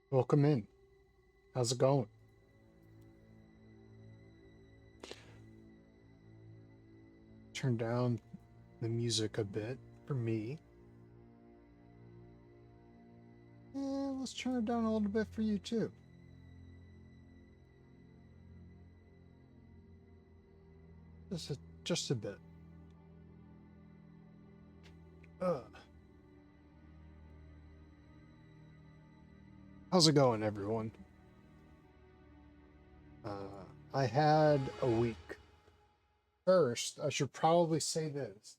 Welcome in. How's it going? Turn down the music a bit for me. Let's turn it down a little bit for you too. Just a bit. Uh, how's it going, everyone? I had a week. First, I should probably say this.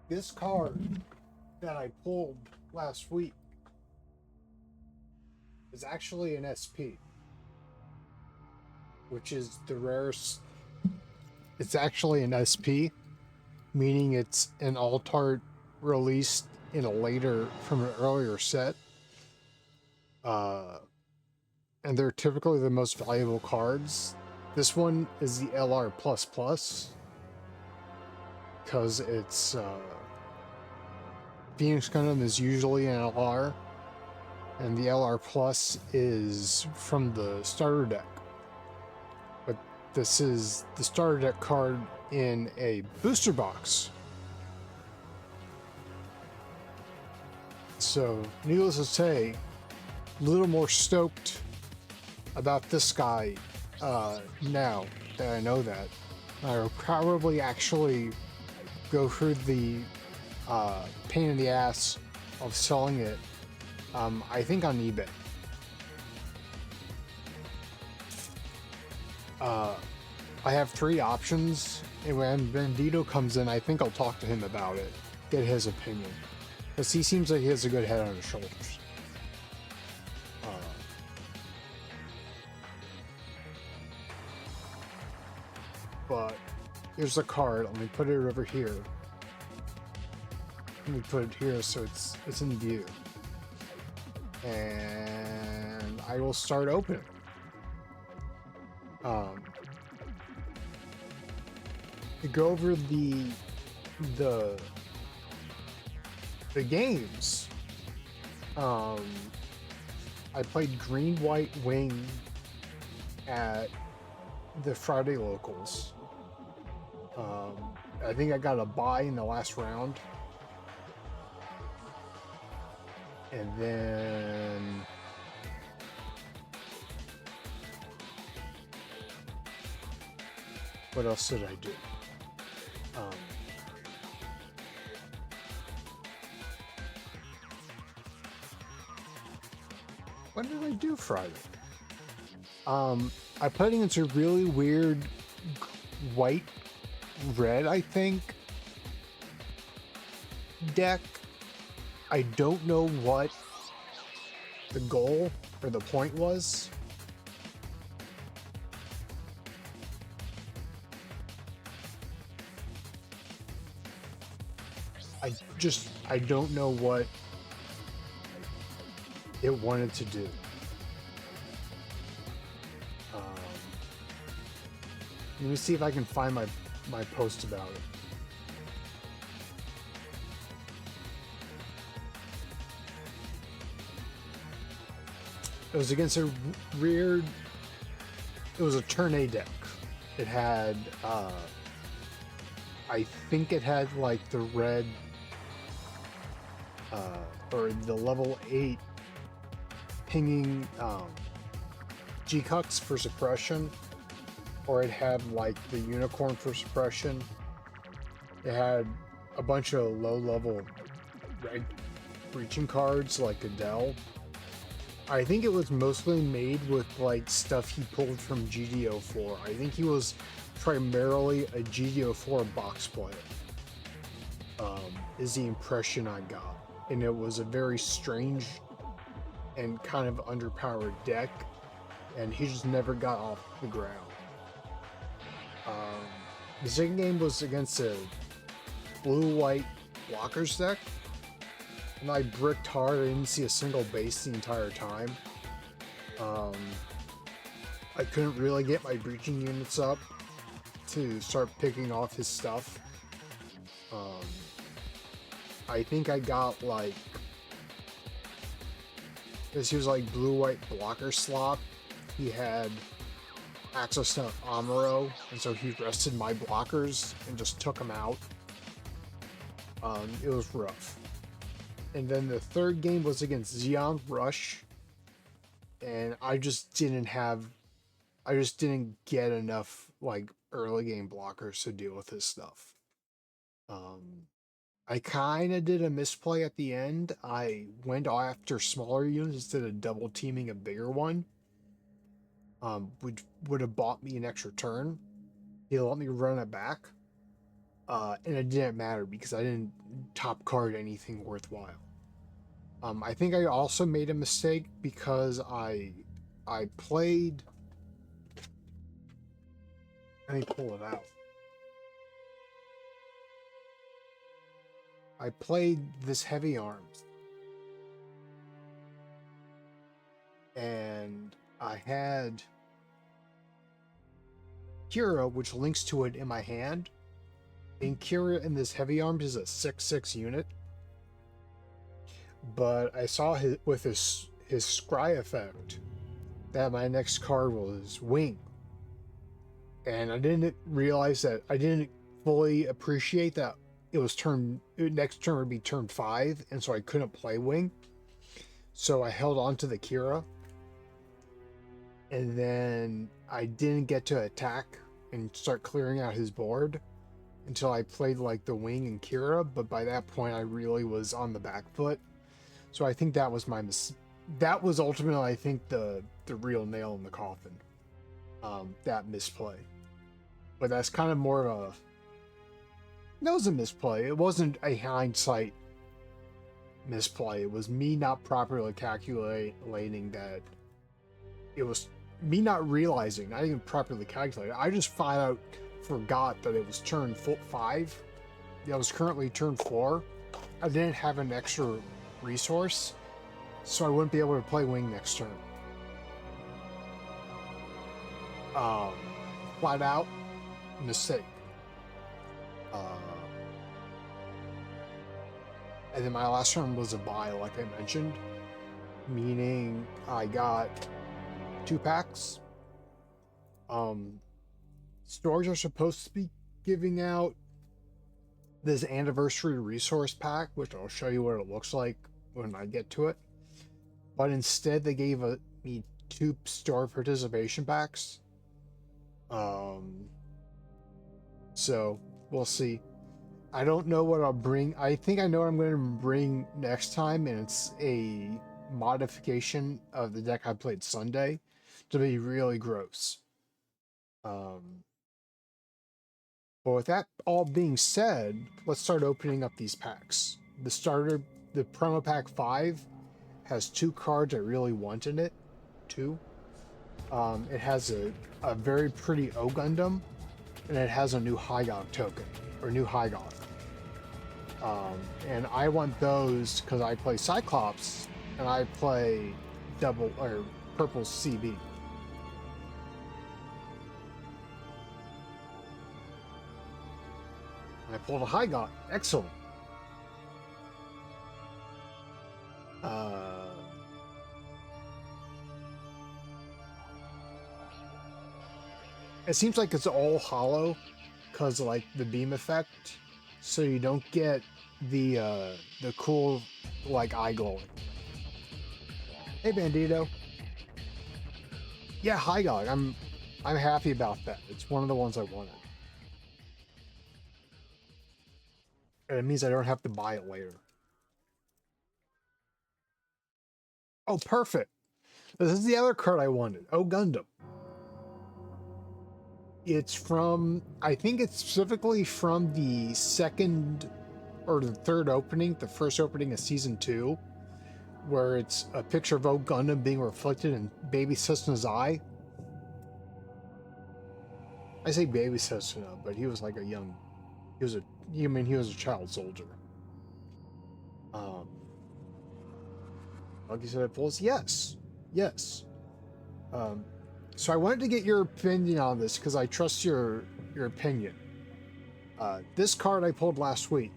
This card that I pulled last week is actually an SP, which is the rarest. It's actually an SP, meaning it's an alt art released in a later from an earlier set. And they're typically the most valuable cards. This one is the LR because it's Phoenix Gundam is usually an LR, and the LR Plus is from the starter deck. But this is the starter deck card in a booster box. So, needless to say, a little more stoked about this guy now that I know that. I'll probably actually go through the pain in the ass of selling it, I think on eBay. I have three options, and when Bandito comes in, I think I'll talk to him about it, get his opinion, because he seems like he has a good head on his shoulders. But here's the card. Let me put it over here. Let me put it here so it's in view. And I will start opening. To go over the games. I played Green White Wing at the Friday locals. I think I got a bye in the last round. And then what else did I do? What did I do Friday? I played against a really weird white red, I think, deck. I don't know what the goal or the point was. I don't know what it wanted to do. Let me see if I can find my post about it. It was against a weird. It was a turn A deck. It had, I think it had like the red, or the level 8 pinging G-Cux for suppression, or it had like the unicorn for suppression. It had a bunch of low-level red breaching cards like Adele. I think it was mostly made with like stuff he pulled from GDO4. I think he was primarily a GDO4 box player, is the impression I got. And it was a very strange and kind of underpowered deck, and he just never got off the ground. The second game was against a blue-white blockers deck, and I bricked hard. I didn't see a single base the entire time. I couldn't really get my breaching units up to start picking off his stuff. I think I got like, because he was like blue-white blocker slot, he had access to Amuro, and so he rested my blockers and just took them out. It was rough. And then the third game was against Xeon Rush, and I just didn't get enough like early game blockers to deal with his stuff. I kind of did a misplay at the end. I went after smaller units instead of double teaming a bigger one. Which would have bought me an extra turn. He let me run it back. And it didn't matter because I didn't top card anything worthwhile. I think I also made a mistake because I played. Let me pull it out. I played this heavy arms, and I had Kira, which links to it in my hand. And Kira in this heavy arms is a 6/6 unit. But I saw with his scry effect that my next card was Wing. And I didn't realize that, I didn't fully appreciate that it was next turn would be turn 5, and so I couldn't play Wing. So I held on to the Kira. And then I didn't get to attack and start clearing out his board until I played like the Wing and Kira, but by that point I really was on the back foot. So I think that was that was ultimately, I think, the real nail in the coffin. That misplay. But that's kind of more of a... That was a misplay. It wasn't a hindsight misplay. It was me not properly calculating that... It was me not realizing, not even properly calculating. I just flat out forgot that it was turn 5. That was currently turn 4. I didn't have an extra resource, so I wouldn't be able to play Wing next turn. Flat out mistake. And then my last turn was a buy, like I mentioned, meaning I got 2 packs. Stores are supposed to be giving out this anniversary resource pack, which I'll show you what it looks like when I get to it. But instead, they gave me 2 store participation packs. So we'll see. I don't know what I'll bring. I think I know what I'm going to bring next time, and it's a modification of the deck I played Sunday to be really gross. But with that all being said, let's start opening up these packs. The promo pack 5 has 2 cards I really want in it. 2. It has a very pretty O Gundam, and it has a new High Goth token, or new High Goth. And I want those because I play Cyclops, and I play purple CB. I pulled a High Goth. Excellent. It seems like it's all hollow because of like the beam effect, so you don't get the cool like eye glowing. Hey Bandito. Yeah, High Goth. I'm happy about that. It's one of the ones I wanted. And it means I don't have to buy it later. Oh, perfect. This is the other card I wanted. Oh, Gundam. It's from, I think it's specifically from the second or the third opening, the first opening of season 2, where it's a picture of O Gundam being reflected in Baby Cessna's eye. I say Baby Cessna, but he was like a young, he was a child soldier. Like you said, Bulls, yes. So I wanted to get your opinion on this because I trust your opinion. This card I pulled last week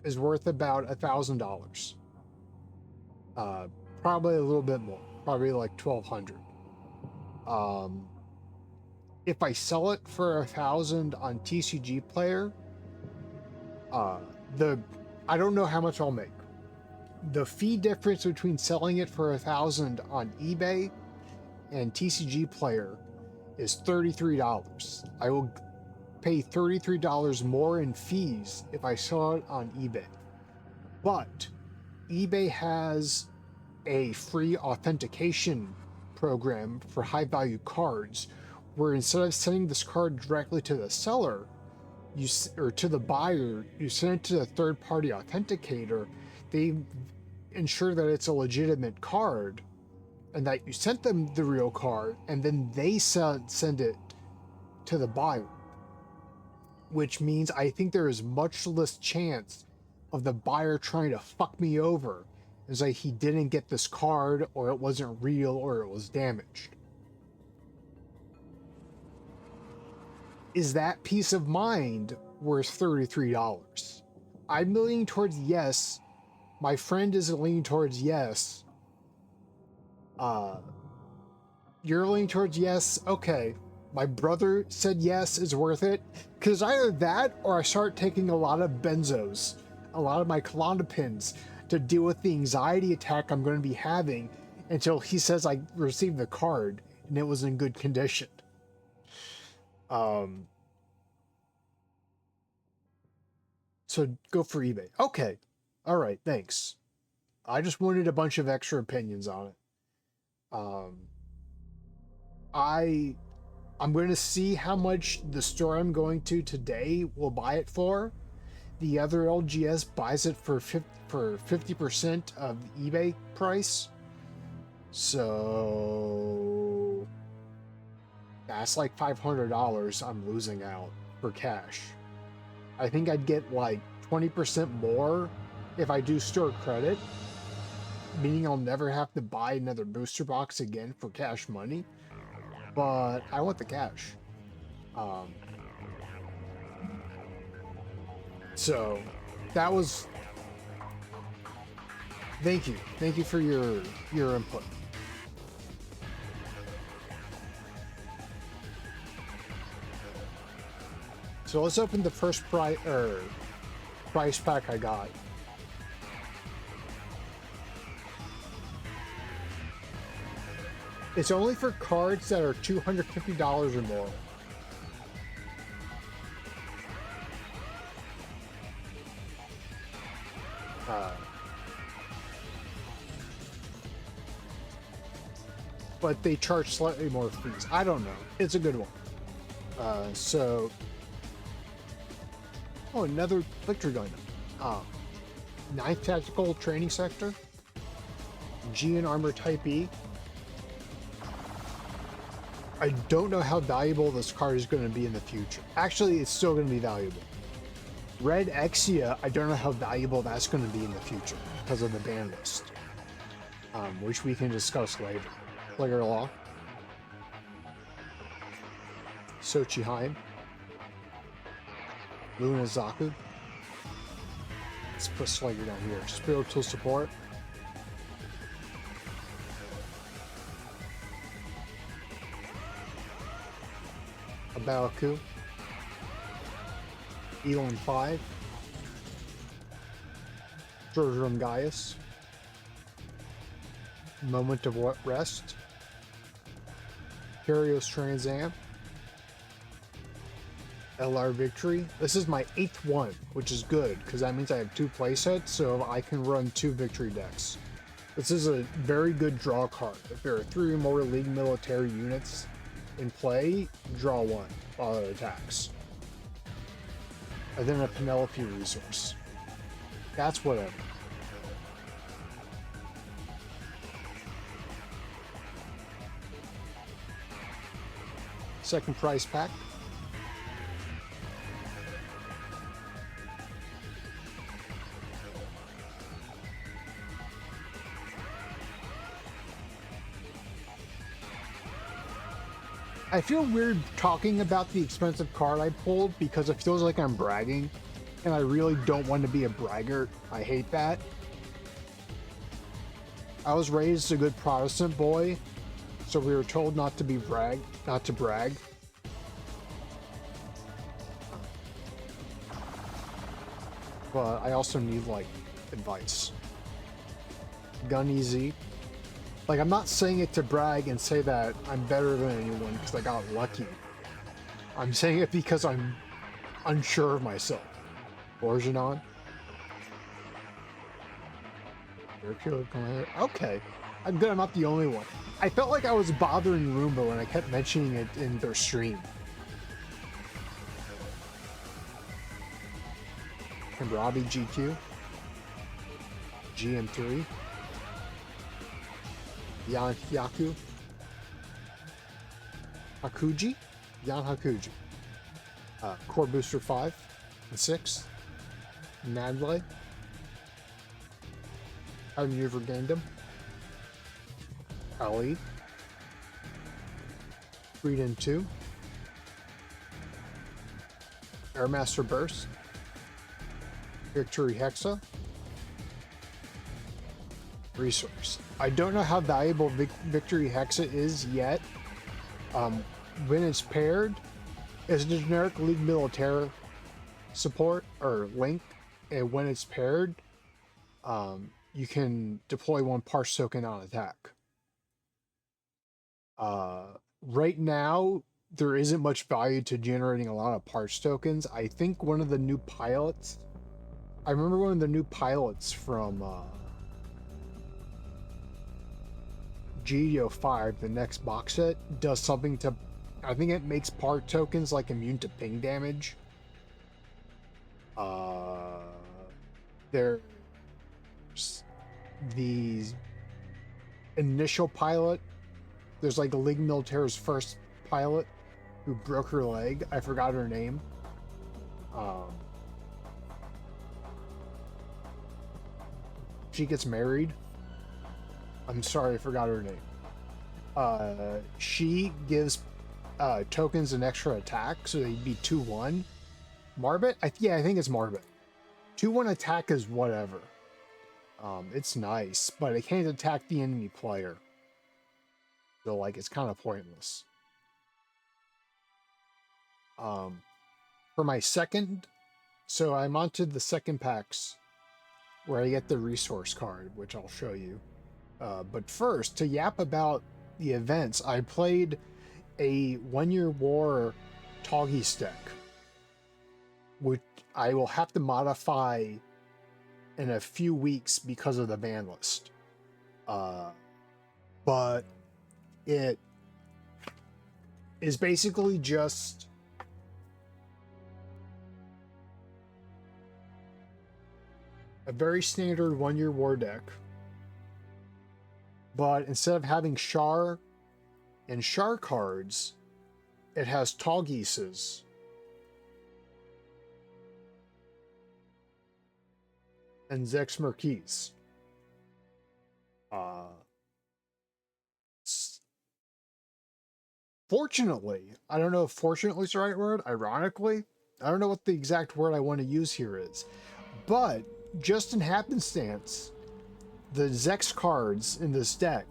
is worth about $1,000. Probably a little bit more, probably like 1,200. If I sell it for 1,000 on TCG Player, I don't know how much I'll make. The fee difference between selling it for 1,000 on eBay and TCG Player is $33. I will pay $33 more in fees if I sell it on eBay. But eBay has a free authentication program for high value cards where instead of sending this card directly to the seller or to the buyer, you send it to a third party authenticator. They ensure that it's a legitimate card and that you sent them the real card, and then they send it to the buyer, which means I think there is much less chance of the buyer trying to fuck me over. It's like he didn't get this card, or it wasn't real, or it was damaged. Is that peace of mind worth $33? I'm leaning towards yes. My friend is leaning towards yes. You're leaning towards yes. Okay. My brother said yes, is worth it. Because either that, or I start taking a lot of benzos, a lot of my Klonopins, to deal with the anxiety attack I'm going to be having until he says I received the card and it was in good condition. So go for eBay. Okay. All right. Thanks. I just wanted a bunch of extra opinions on it. I'm going to see how much the store I'm going to today will buy it for. The other LGS buys it for 50% of the eBay price. So that's like $500 I'm losing out for cash. I think I'd get like 20% more if I do store credit, meaning I'll never have to buy another booster box again for cash money. But I want the cash. So that was, thank you for your input. So let's open the first price pack I got. It's only for cards that are $250 or more. But they charge slightly more fees. I don't know. It's a good one. So, another Victory Gundam. 9th Tactical Training Sector. G and Armor Type E. I don't know how valuable this card is going to be in the future. Actually, it's still going to be valuable. Red Exia, I don't know how valuable that's going to be in the future because of the ban list, which we can discuss later. Player Law. Sochiheim. Luna Zaku. Let's put Slayer down here. Spiritual Support. Abaraku. Elon 5. Georgium Gaius. Moment of Rest. Kyrios Transam. LR Victory. This is my 8th one, which is good, because that means I have 2 playsets, so I can run 2 victory decks. This is a very good draw card. If there are 3 or more League military units in play, draw 1 while it attacks. And then a Penelope resource. That's whatever. Second price pack. I feel weird talking about the expensive card I pulled because it feels like I'm bragging, and I really don't want to be a braggart. I hate that. I was raised a good Protestant boy, so we were told not to brag. But I also need, like, advice. Gun easy. Like, I'm not saying it to brag and say that I'm better than anyone because I got lucky. I'm saying it because I'm unsure of myself. Origin on. Okay. I'm good. I'm not the only one. I felt like I was bothering Roomba when I kept mentioning it in their stream. And Robbie GQ. GM3. Yaku. Hakuji. Yan Hakuji. Core Booster 5 and 6. Madley. High Maneuver Gundam. Ali. Freedom 2. Airmaster Burst. Victory Hexa. Resource. I don't know how valuable Victory Hexa is yet. When it's paired, as a generic League Militaire support or link, and when it's paired, you can deploy one parts token on attack. Right now, there isn't much value to generating a lot of parts tokens. I think one of the new pilots, I remember one of the new pilots from GDO 5, the next box set, does something to, I think it makes part tokens like immune to ping damage. There's the initial pilot. There's like a League Militaire's first pilot who broke her leg. I forgot her name. She gets married. I'm sorry, I forgot her name. She gives tokens an extra attack, so they'd be 2-1. Marbet? Yeah, I think it's Marbet. 2-1 attack is whatever. It's nice, but it can't attack the enemy player. So, like, it's kind of pointless. For my second, so I'm onto the second packs where I get the resource card, which I'll show you. But first, to yap about the events, I played a 1 Year War Toggy deck, which I will have to modify in a few weeks because of the ban list. But it is basically just a very standard 1 Year War deck. But instead of having Char and Char cards, it has Tallgeeses. And Zex Marquis. Fortunately, I don't know if fortunately is the right word, ironically, I don't know what the exact word I want to use here is, but just in happenstance, the Zex cards in this deck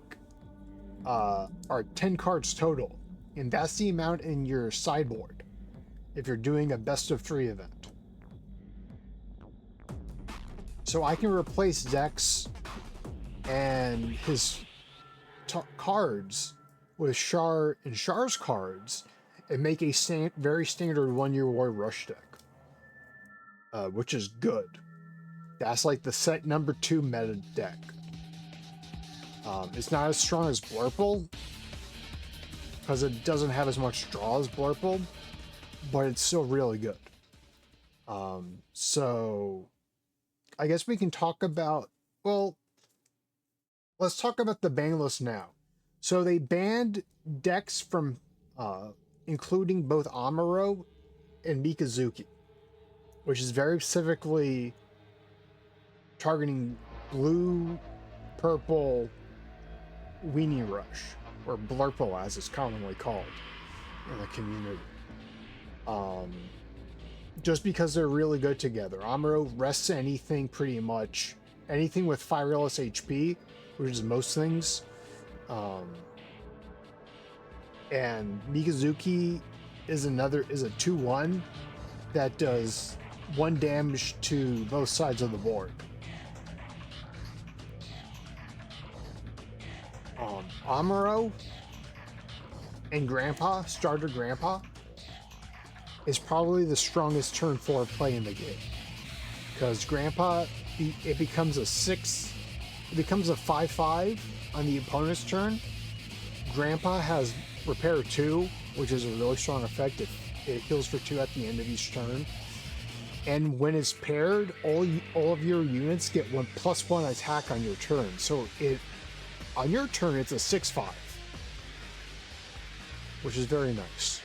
are 10 cards total, and that's the amount in your sideboard if you're doing a best of 3 event. So I can replace Zex and his cards with Char and Char's cards and make a very standard 1 Year War Rush deck, which is good. That's like the set number 2 meta deck. It's not as strong as Blurple because it doesn't have as much draw as Blurple, but it's still really good. So I guess we can talk about, well, let's talk about the ban list now. So they banned decks from including both Amuro and Mikazuki, which is very specifically targeting blue, purple, Weenie Rush, or Blurple as it's commonly called in the community. just because they're really good together. Amuro rests anything pretty much. Anything with fireless HP, which is most things. And Mikazuki is a 2-1 that does 1 damage to both sides of the board. Amuro and Grandpa, starter Grandpa, is probably the strongest turn 4 play in the game. Because Grandpa, it becomes a 5-5 on the opponent's turn. Grandpa has Repair 2, which is a really strong effect. It heals for 2 at the end of each turn. And when it's paired, all of your units get +1 attack on your turn. So on your turn, it's a 6-5, which is very nice.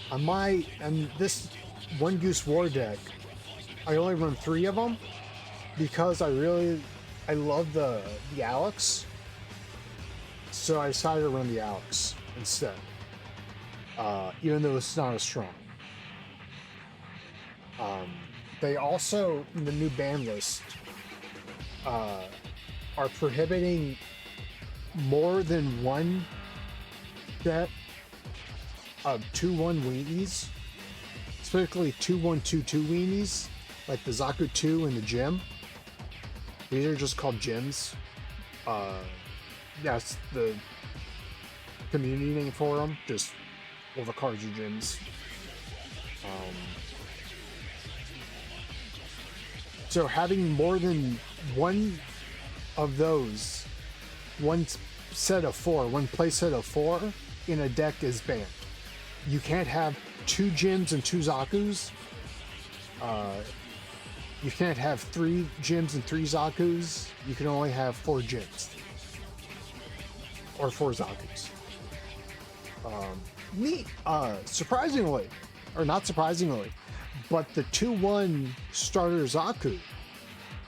On this One Goose War deck, I only run 3 of them because I love the Alex, so I decided to run the Alex instead, even though it's not as strong. They also, in the new ban list, are prohibiting more than one set of 2-1 weenies, specifically 2-1-2-2 weenies, like the Zaku 2 and the Gem. These are just called gems. That's the community name for them. Just all the cards are gems. So having more than one of those, one play set of 4 in a deck is banned. You can't have 2 gems and 2 Zakus. You can't have 3 gems and 3 Zakus. You can only have 4 gems. Or 4 Zakus. Surprisingly, or not surprisingly, but the 2-1 starter Zaku,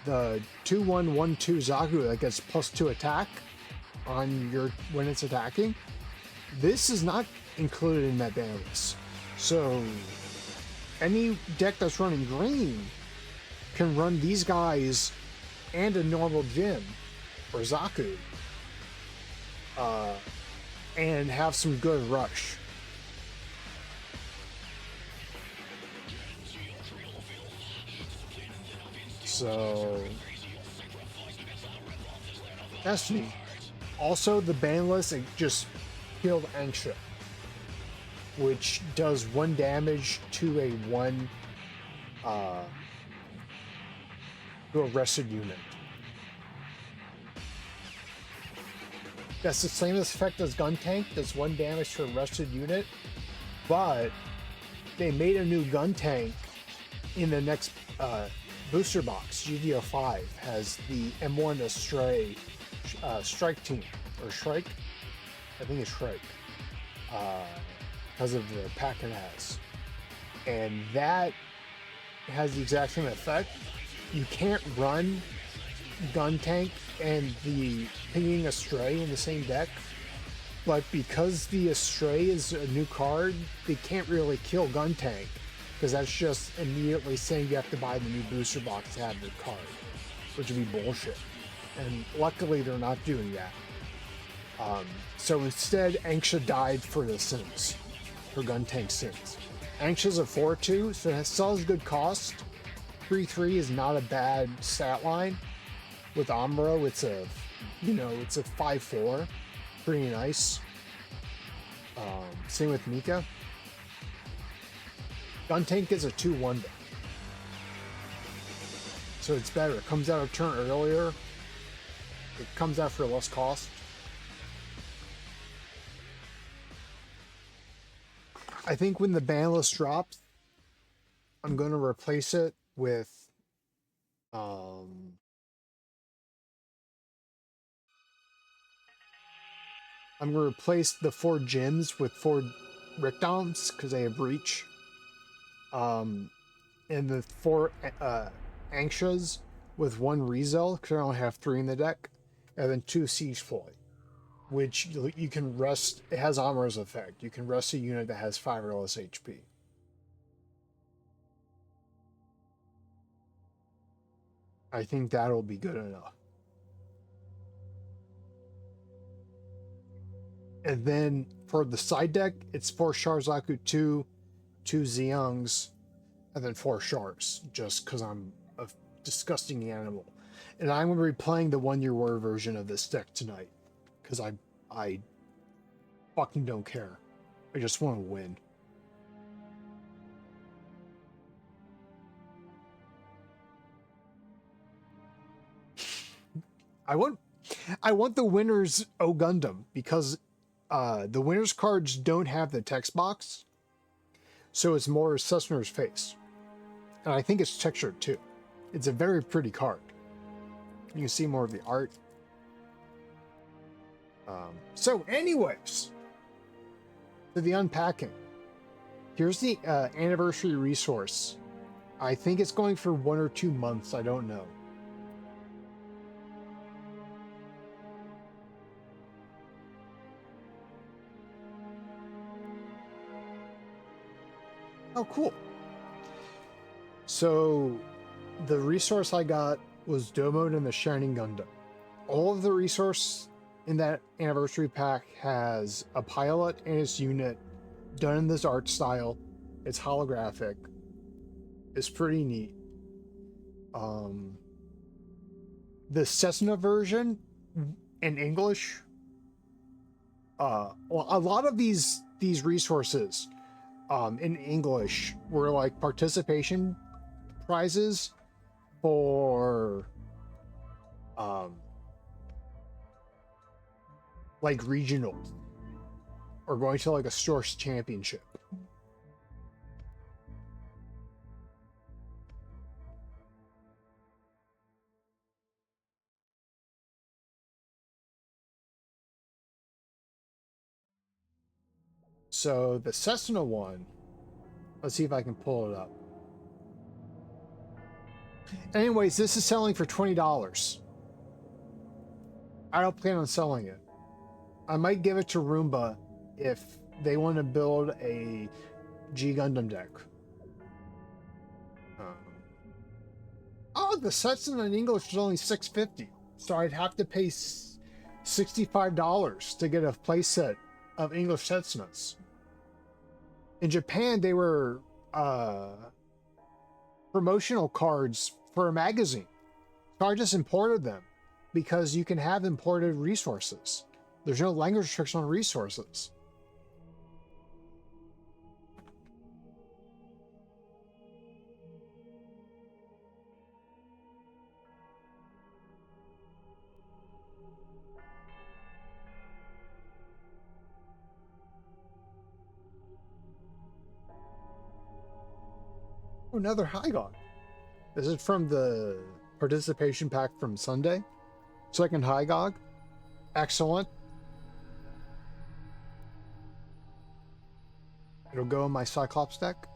the 2-1-1-2 Zaku that gets +2 attack when it's attacking, this is not included in that ban list. So any deck that's running green can run these guys and a normal gem or Zaku and have some good rush. So that's neat. Also, the ban list, it just killed Anxia, which does 1 damage to a rested unit. That's the same effect as Gun Tank, does 1 damage to a rested unit, but they made a new Gun Tank in the next booster box. GDO5 has the M1 Astray Strike Team, or Shrike? I think it's Shrike, because of the pack it has. And that has the exact same effect. You can't run Gun Tank and the Pinging Astray in the same deck, but because the Astray is a new card, they can't really kill Gun Tank, because that's just immediately saying you have to buy the new booster box to have the card, which would be bullshit. And luckily they're not doing that. So instead, Anxia died for the Sims, for Gun Tank Sims. Anxia's a 4-2, so it still has good cost. 3-3 is not a bad stat line. With Amuro, it's a 5-4, pretty nice. Same with Mika. Gun Tank is a 2-1 deck, so it's better. It comes out a turn earlier. It comes out for less cost. I think when the ban list drops, I'm going to replace it with I'm going to replace the 4 gems with 4 Rickdowns because they have reach. And the 4 Anxias with one Rezel, because I only have 3 in the deck, and then 2 Siege Floyd, which you can rest. It has Armor's effect. You can rest a unit that has 5 or less HP. I think that'll be good enough. And then for the side deck, it's 4 Sharzaku 2, 2 Xiangs, and then 4 Shars, just because I'm a disgusting animal. And I'm going to be playing the 1 Year War version of this deck tonight, because I fucking don't care. I just want to win. I want the winner's O Gundam, because the winner's cards don't have the text box, so it's more Cessna's face. And I think it's textured too. It's a very pretty card. You can see more of the art. So anyways, to the unpacking. Here's the anniversary resource. I think it's going for 1 or 2 months. I don't know. Oh, cool. So the resource I got was Domode and the Shining Gundam. All of the resource in that anniversary pack has a pilot and its unit done in this art style. It's holographic. It's pretty neat. The Cessna version in English, well, a lot of these resources in English were like participation prizes for like regionals or going to like a source championship. So the Cessna one, let's see if I can pull it up. Anyways, this is selling for $20. I don't plan on selling it. I might give it to Roomba if they want to build a G Gundam deck. Oh, the Cessna in English is only $6.50, so I'd have to pay $65 to get a playset of English Cessnas. In Japan, they were promotional cards for a magazine, so I just imported them because you can have imported resources. There's no language restriction on resources. Oh, another Hygog. This is from the participation pack from Sunday. Second Hygog. Excellent. It'll go in my Cyclops deck,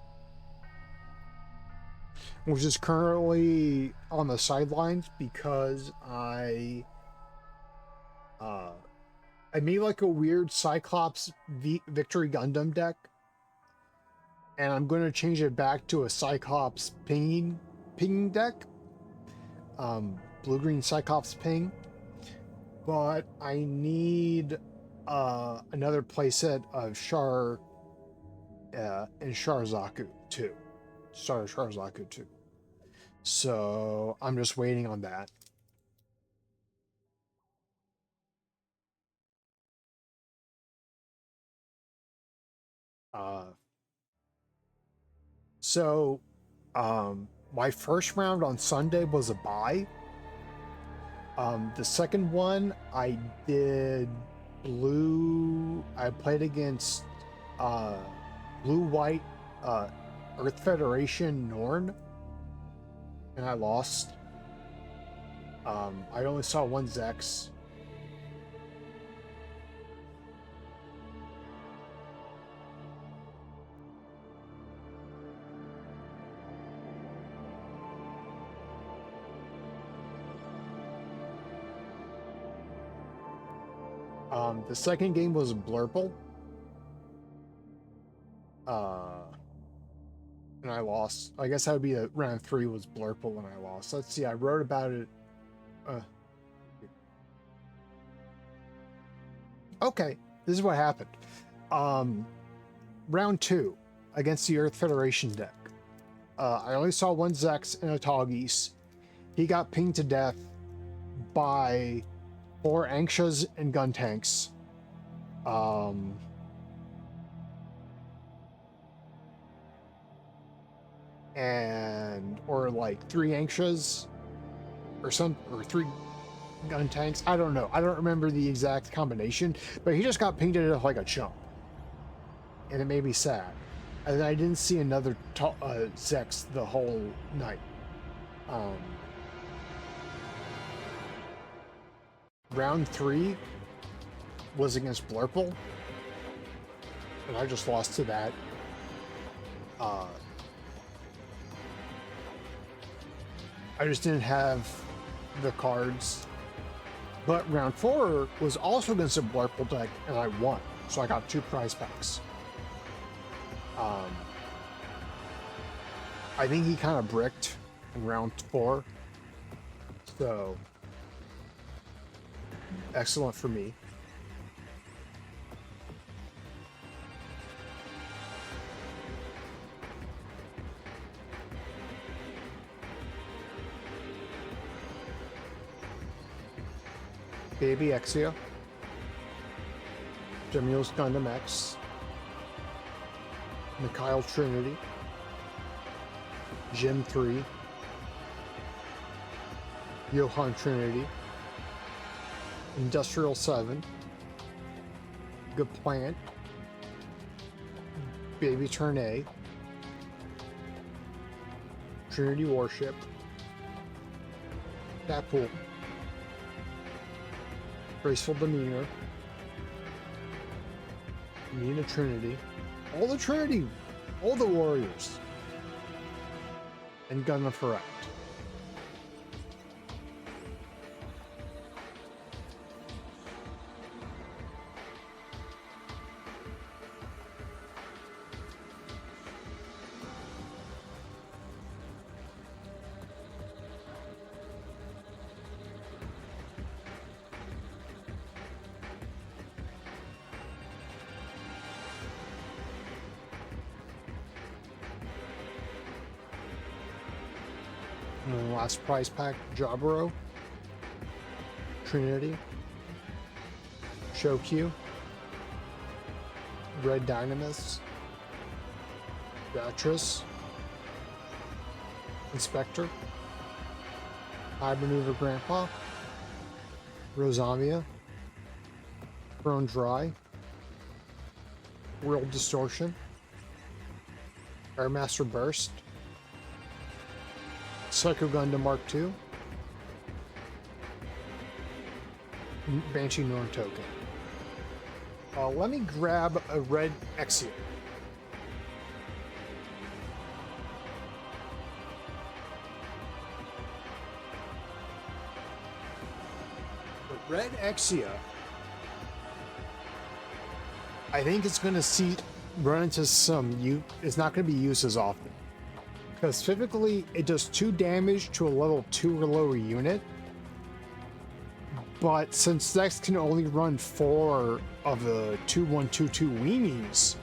which is currently on the sidelines because I made like a weird Cyclops Victory Gundam deck, and I'm going to change it back to a Cyclops pinging deck, blue-green Cyclops ping, but I need another playset of Char and Sharzaku 2. Sharzaku 2. So I'm just waiting on that. My first round on Sunday was a bye. The second one I did blue. I played against blue-white Earth Federation Norn, and I lost. I only saw one Zex. The second game was Blurple. And I lost. I guess that would be round 3 was Blurple and I lost. Let's see, I wrote about it. Okay, this is what happened. Round 2 against the Earth Federation deck. I only saw one Zex and a Toggies. He got pinged to death by 4 Anxias and gun tanks. Or like 3 Anxias or 3 gun tanks. I don't know. I don't remember the exact combination, but he just got pinged to death like a chump. And it made me sad. And I didn't see another Zex the whole night. Round 3 was against Blurple, and I just lost to that. I just didn't have the cards. But round 4 was also against a Blurple deck, and I won. So I got 2 prize packs. I think he kind of bricked in round 4. So, excellent for me. Baby Exia, Jamil's Gundam X, Mikhail Trinity, Jim 3, Johan Trinity, Industrial 7, Good Plant, Baby Turn A, Trinity Warship, Deadpool, Graceful Demeanor, Nina Trinity, all the Trinity, all the Warriors, and Gundam Packs. And then the last prize pack, Jaburo, Trinity, Shokyu, Red Dynamis, Beatrice, Inspector, High Maneuver Grandpa, Rosamia, Thrown Dry, World Distortion, Airmaster Burst, Psycho Gundam Mark II, Banshee Norn Token. Let me grab a red Exia. The red Exia, I think it's going to run into some it's not going to be used as often. Because typically it does 2 damage to a level 2 or lower unit. But since Zex can only run 4 of the 2122 weenies,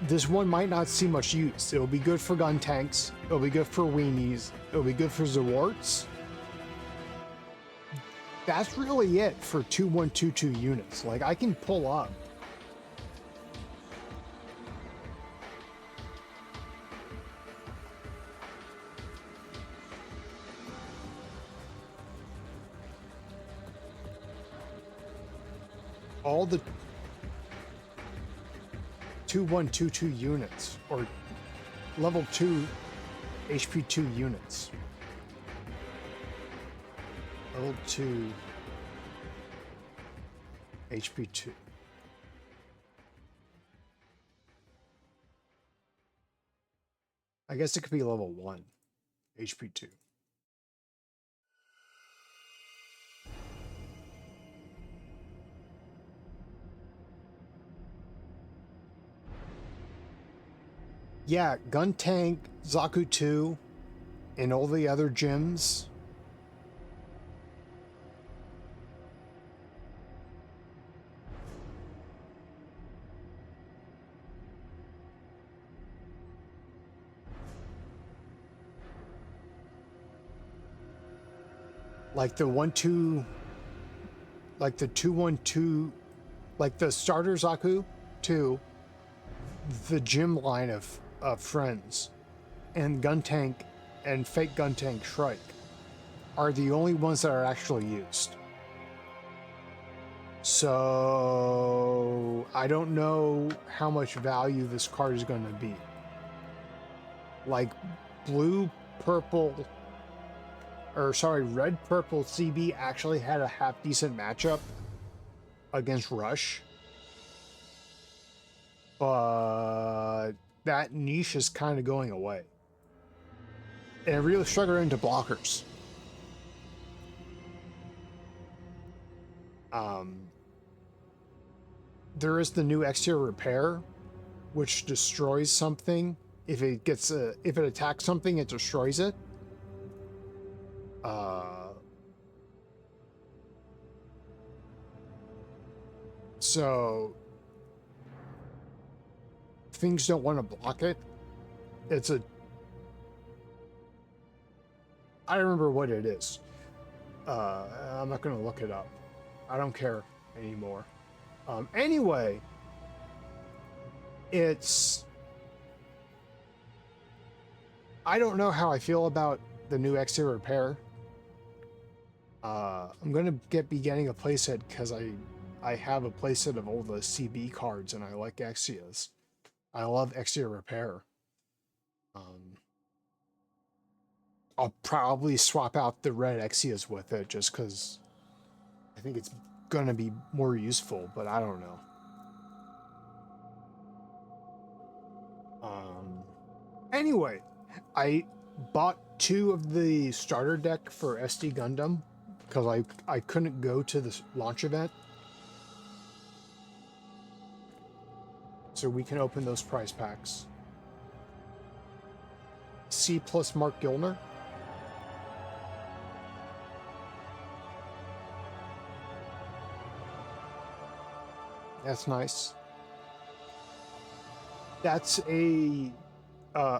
this one might not see much use. It'll be good for gun tanks, it'll be good for weenies, it'll be good for Zawarts. That's really it for 2122 units. Like, I can pull up all the 2122 units, or level 2 HP 2 units. Level 2 HP 2. I guess it could be level 1 HP 2. Yeah, Gun Tank, Zaku 2, and all the other gyms. Like the 1-2, like the 2-1-2, like the starter Zaku 2, the gym line of friends, and Gun Tank and Fake Gun Tank Shrike are the only ones that are actually used. So I don't know how much value this card is going to be. Like blue, purple, or sorry, red, purple CB actually had a half decent matchup against Rush. But that niche is kind of going away. And really struggling into blockers. There is the new Exia repair, which destroys something. If it attacks something, it destroys it. So things don't want to block it. I don't remember what it is. I'm not going to look it up. I don't care anymore. Anyway, I don't know how I feel about the new Exia repair. I'm going to be getting a playset because I have a playset of all the CB cards and I like Exias. I love Exia repair. I'll probably swap out the red Exias with it just because I think it's going to be more useful, but I don't know. Anyway, I bought 2 of the starter deck for SD Gundam because I couldn't go to the launch event. So we can open those prize packs. C plus Mark Gilner. That's nice. That's a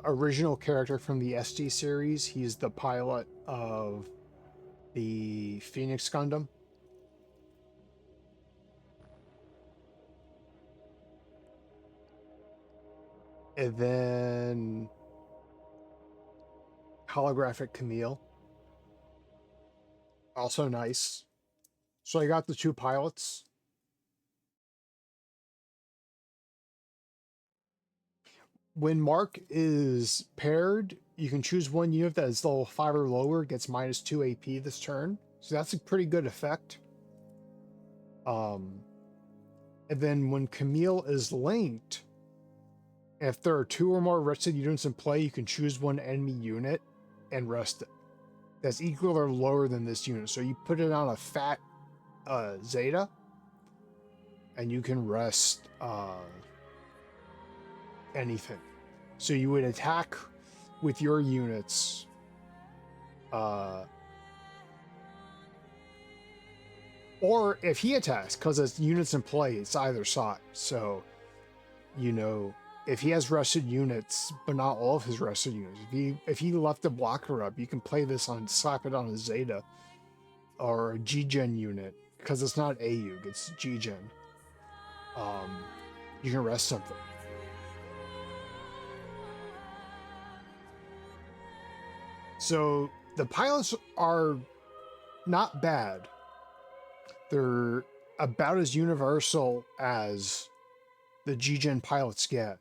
original character from the SD series. He's the pilot of the Phoenix Gundam. And then holographic Camille. Also nice. So I got the 2 pilots. When Mark is paired, you can choose one unit that is level 5 or lower, gets -2 AP this turn. So that's a pretty good effect. And then when Camille is linked, if there are 2 or more rested units in play, you can choose one enemy unit and rest it. That's equal or lower than this unit. So you put it on a fat Zeta, and you can rest anything. So you would attack with your units. Or if he attacks, because it's units in play, it's either side. So, you know, if he has rested units, but not all of his rested units, if he left a blocker up, you can play this on, slap it on a Zeta or a G-Gen unit, because it's not AUG, it's G-Gen. You can rest something. So the pilots are not bad. They're about as universal as the G-Gen pilots get.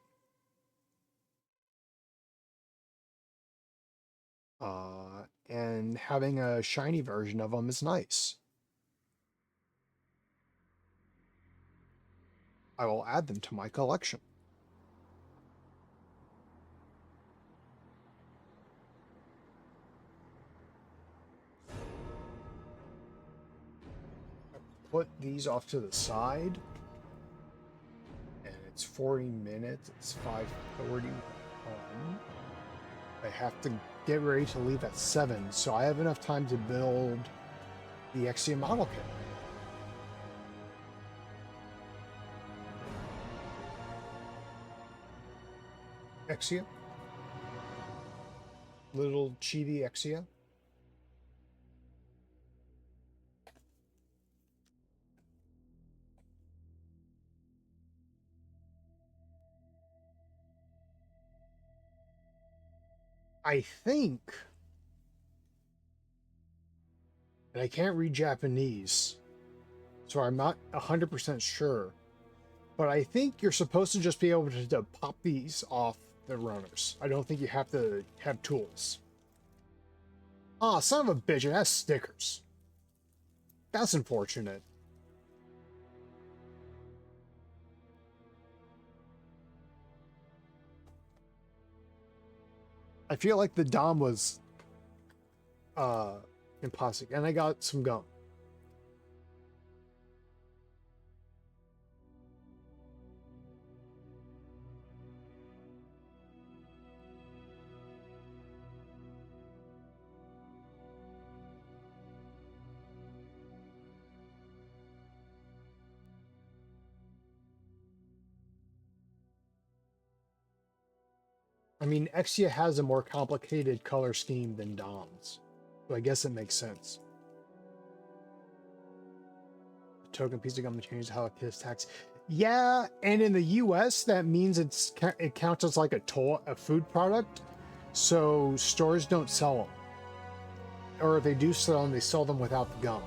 And having a shiny version of them is nice. I will add them to my collection. Put these off to the side. And it's 40 minutes. It's 5:40. I have to get ready to leave at 7, so I have enough time to build the Exia model kit. Exia? Little chibi Exia? I think, and I can't read Japanese, so I'm not 100% sure, but I think you're supposed to just be able to pop these off the runners. I don't think you have to have tools. Ah, son of a bitch, it has stickers. That's unfortunate. I feel like the Dom was in plastic, and I got some gum. I mean, Exia has a more complicated color scheme than Dom's, so I guess it makes sense. The token piece of gum changes how it is taxed. Yeah, and in the U.S., that means it counts as like a food product, so stores don't sell them. Or if they do sell them, they sell them without the gum.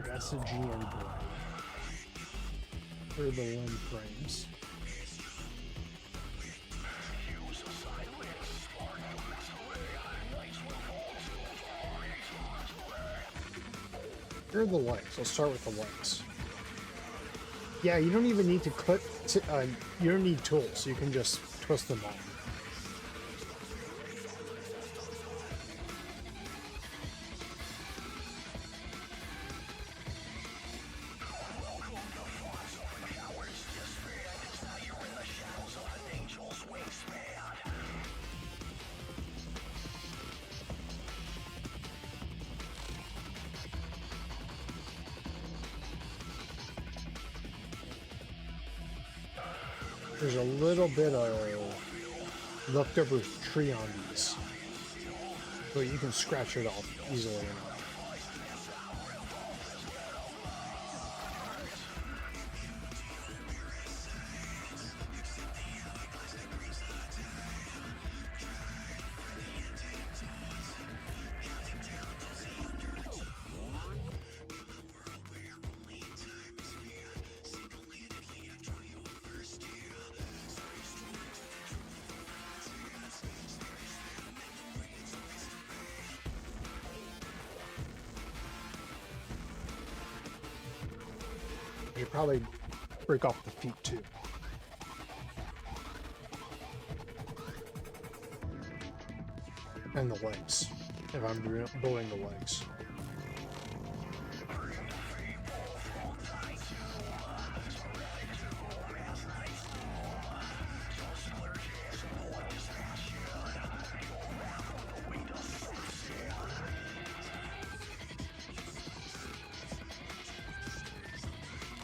That's a GM boy. For the one frames. Here are the legs. Let's start with the legs. Yeah, you don't even need to clip. You don't need tools. You can just twist them off. There's a little bit of leftover tree on these, but you can scratch it off easily enough. You probably break off the feet too. And the legs, if I'm building the legs.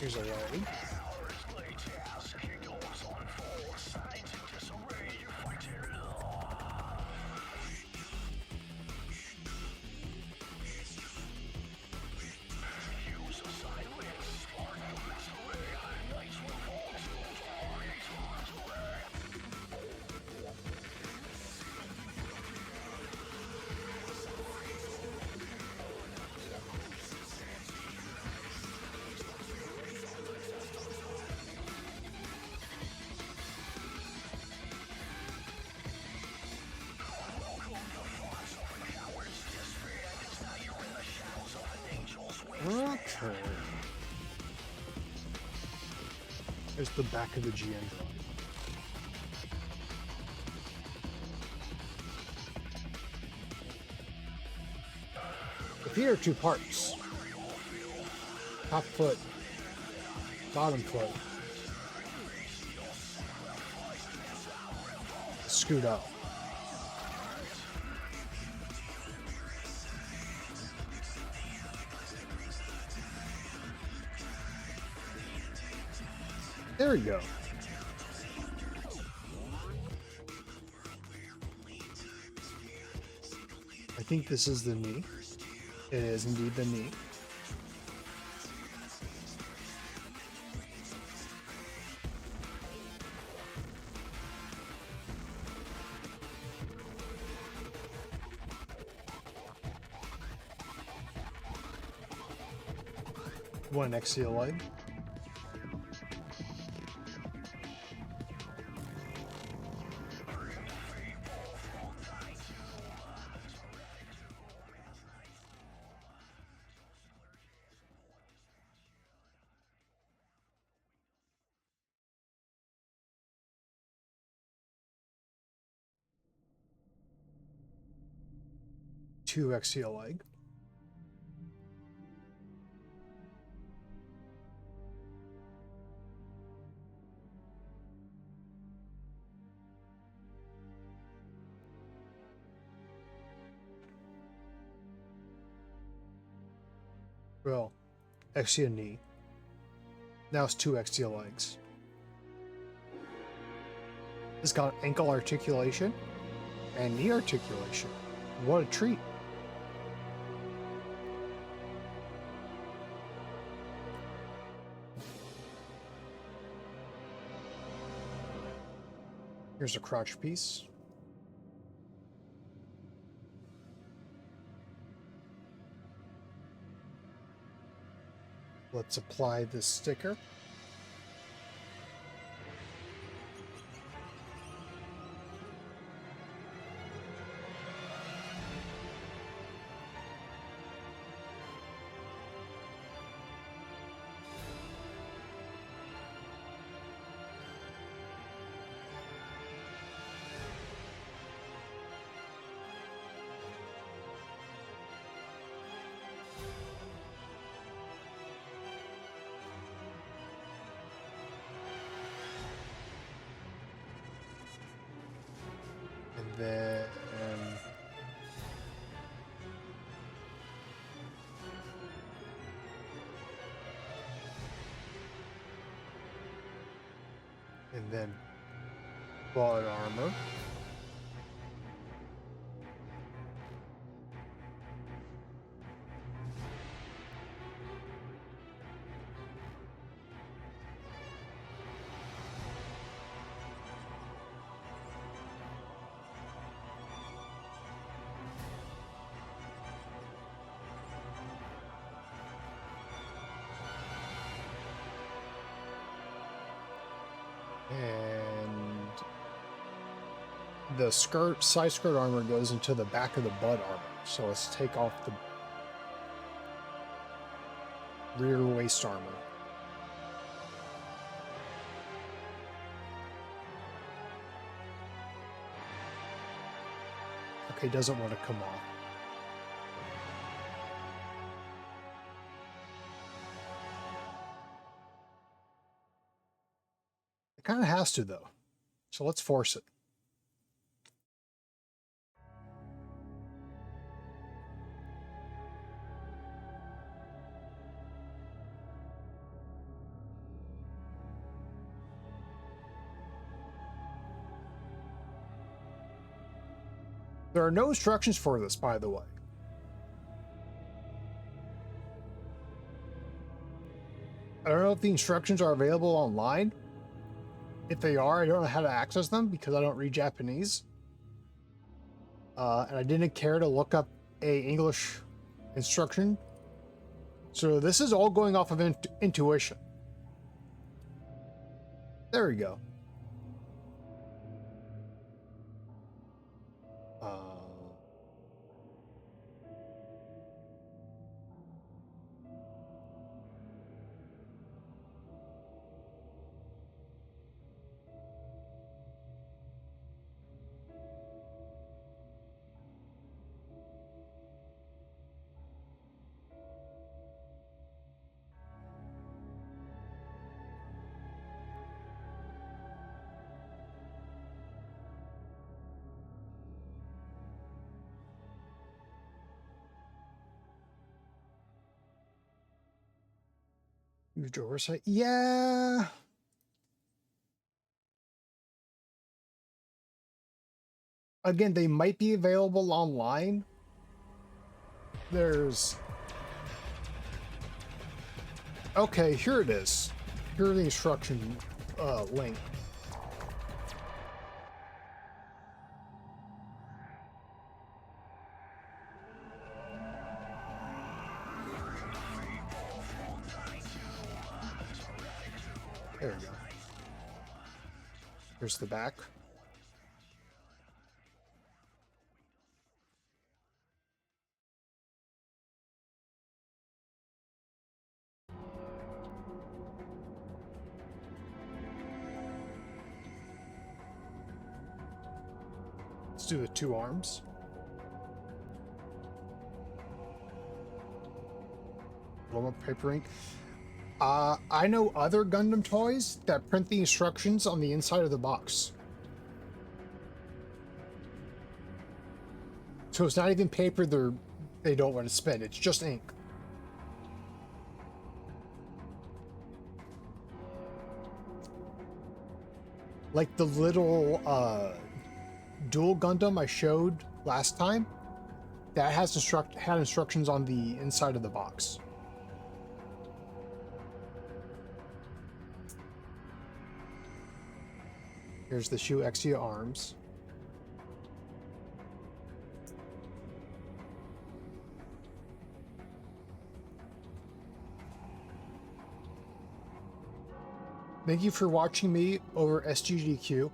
Here's a leg. Okay. There's the back of the GN drive. The feet are 2 parts. Top foot, bottom foot. Scoot up. There we go. I think this is the knee. It is indeed the knee. One Exia leg. Two Exia leg. Well, Exia knee. Now it's 2 Exia legs. It's got ankle articulation and knee articulation. What a treat. Here's a crotch piece. Let's apply this sticker. And then body armor. And the side skirt armor goes into the back of the butt armor. So let's take off the rear waist armor. Okay, doesn't want to come off. It kind of has to, though. So let's force it. There are no instructions for this, by the way. I don't know if the instructions are available online. If they are, I don't know how to access them because I don't read Japanese. And I didn't care to look up a English instruction. So this is all going off of intuition. There we go. Use oversight. Yeah. Again, they might be available online. There's... Okay, here it is. Here are the instruction link. There we go. Here's the back. Let's do the 2 arms. A little more paper ink. I know other Gundam toys that print the instructions on the inside of the box. So it's not even paper they don't want to spend, it's just ink. Like the little dual Gundam I showed last time, that has had instructions on the inside of the box. Here's the Shoe Exia arms. Thank you for watching me over SGDQ.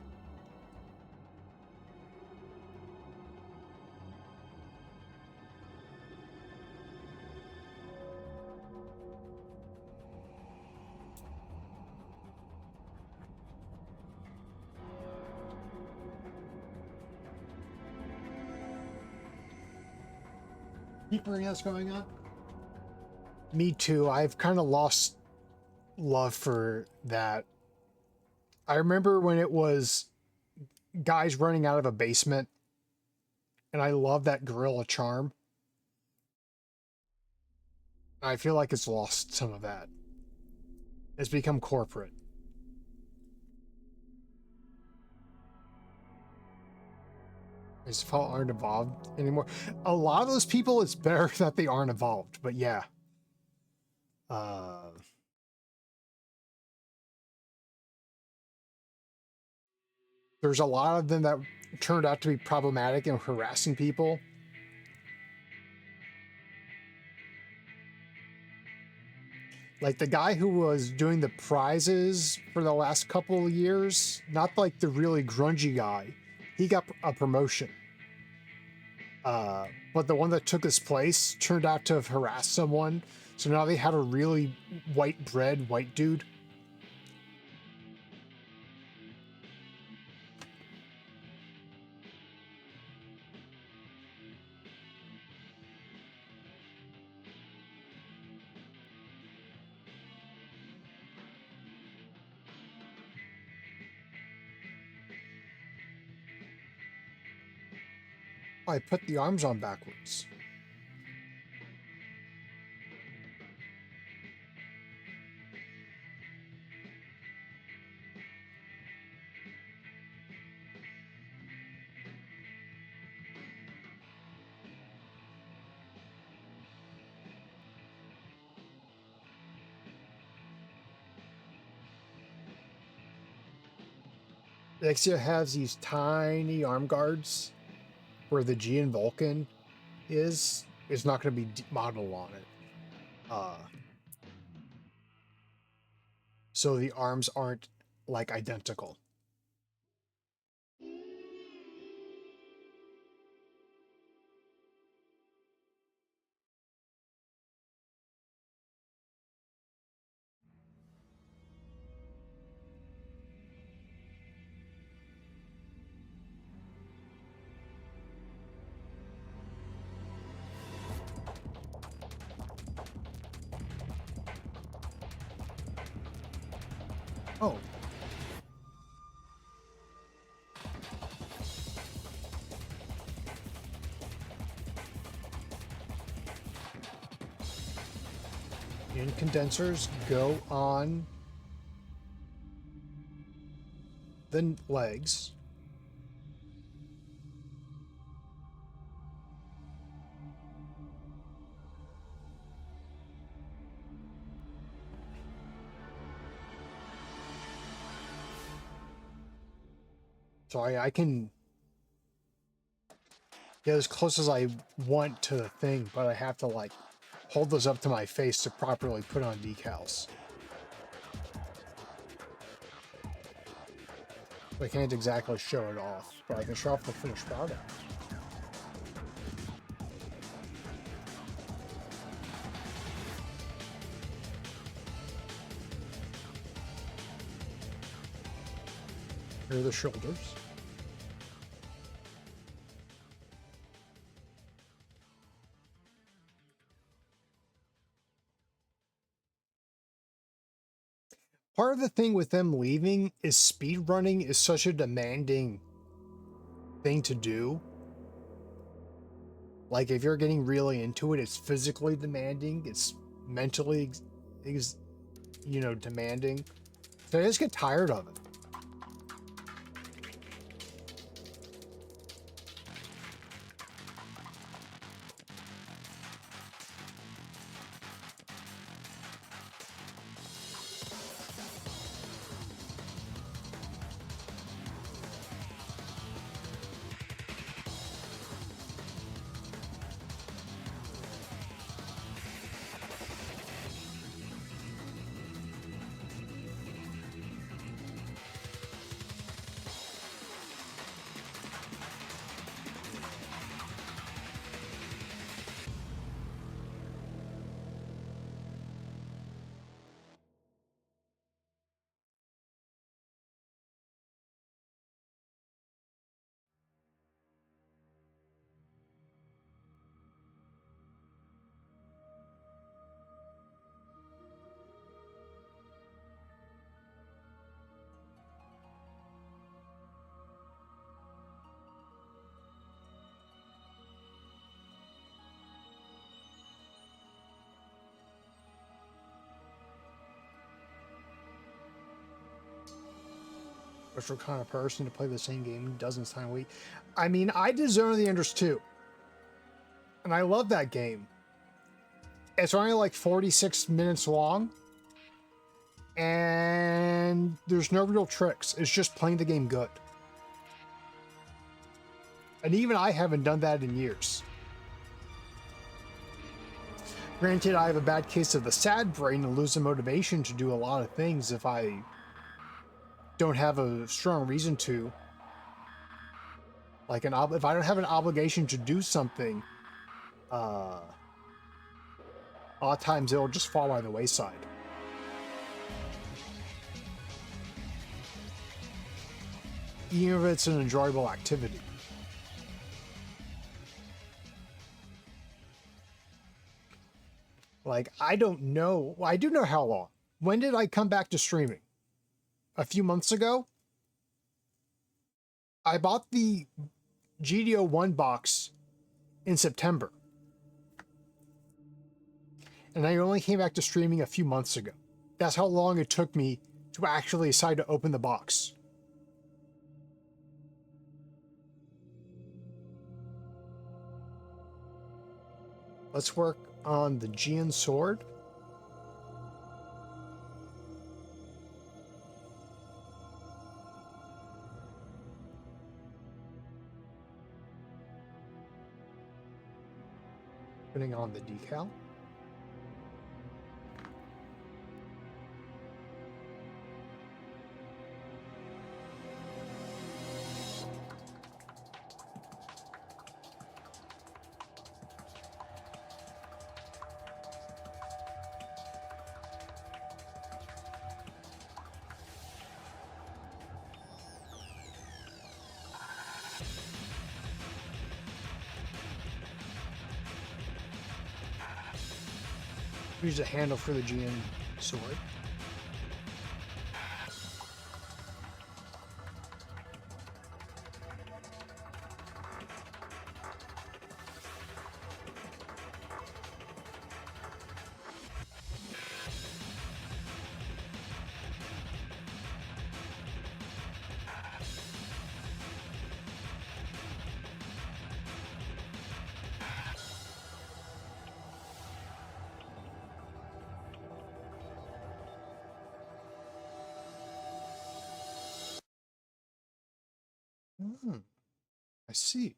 Anything else going on? Me too. I've kind of lost love for that. I remember when it was guys running out of a basement, and I love that gorilla charm. I feel like it's lost some of that. It's become corporate. As if aren't involved anymore. A lot of those people, it's better that they aren't involved, but yeah. There's a lot of them that turned out to be problematic and harassing people. Like the guy who was doing the prizes for the last couple of years, not like the really grungy guy. He got a promotion. But the one that took his place turned out to have harassed someone. So now they had a really white bread white dude. I put the arms on backwards. The Exia has these tiny arm guards where the G in Vulcan is not going to be modeled on it. So the arms aren't like identical. Oh. And condensers go on the legs. So I can get as close as I want to the thing, but I have to like hold those up to my face to properly put on decals. I can't exactly show it off, but I can show off the finished product. Here are the shoulders. Part of the thing with them leaving is speed running is such a demanding thing to do. Like if you're getting really into it, it's physically demanding. It's mentally, demanding. So I just get tired of it. Special kind of person to play the same game dozens of times a week. I mean, I did Zone of the Enders too. And I love that game. It's only like 46 minutes long. And there's no real tricks. It's just playing the game good. And even I haven't done that in years. Granted, I have a bad case of the sad brain and lose the motivation to do a lot of things if I don't have a strong reason to. Like if I don't have an obligation to do something, a lot of times it'll just fall by the wayside. Even if it's an enjoyable activity. Like, I don't know. Well, I do know how long. When did I come back to streaming? A few months ago? I bought the GDO 1 box in September. And I only came back to streaming a few months ago. That's how long it took me to actually decide to open the box. Let's work on the Gian sword. putting on the decal. Use a handle for the GN sword. I see.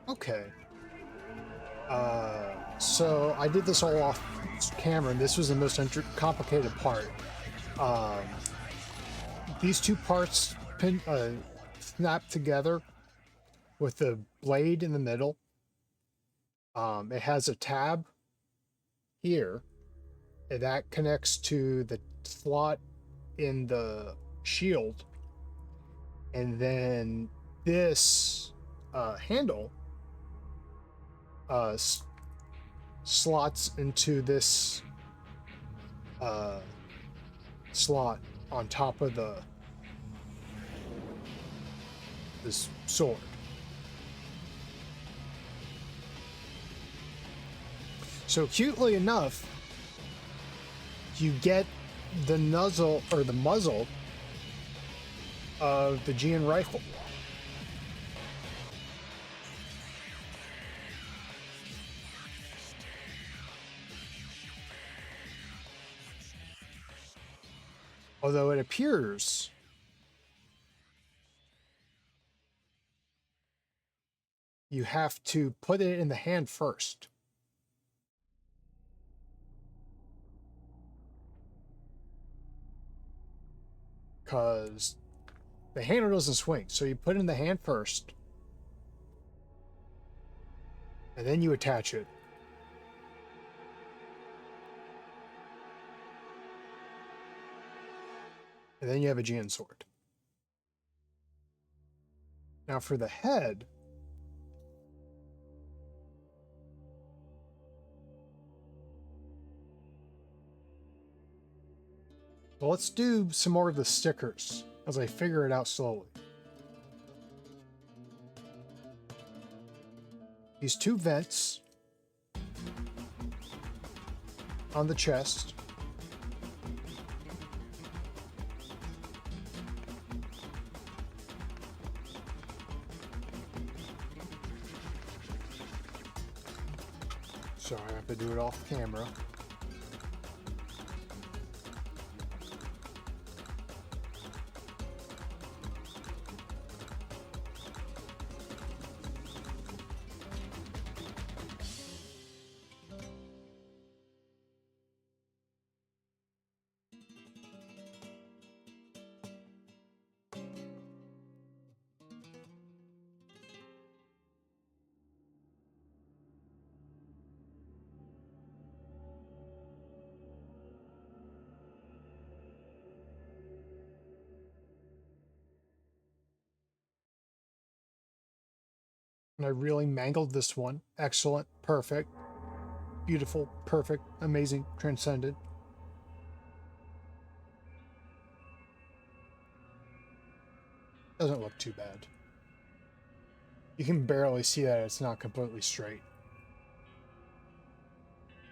Okay. So I did this all off camera, and this was the most complicated part. These two parts snap together with the blade in the middle. It has a tab here, and that connects to the slot in the shield, and then this handle slots into this slot on top of this sword. So cutely enough, you get the muzzle of the GN rifle. Although it appears you have to put it in the hand first. Because the handle doesn't swing. So you put it in the hand first. And then you attach it. And then you have a GN sword. Now for the head, well, let's do some more of the stickers as I figure it out slowly. These two vents on the chest. Sorry, I have to do it off camera. And I really mangled this one. Excellent, perfect, beautiful, perfect, amazing, transcendent. Doesn't look too bad. You can barely see that it's not completely straight.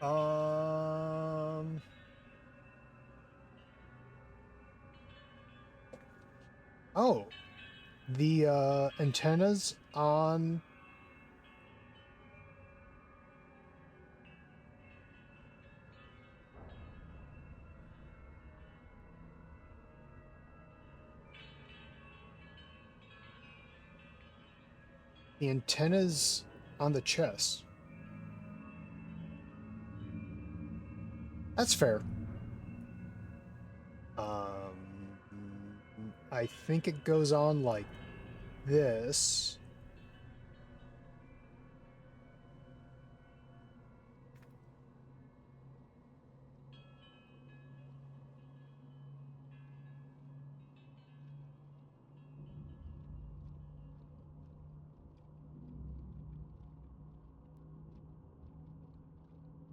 Oh, the antennas on... The antennas on the chest. That's fair. I think it goes on like this.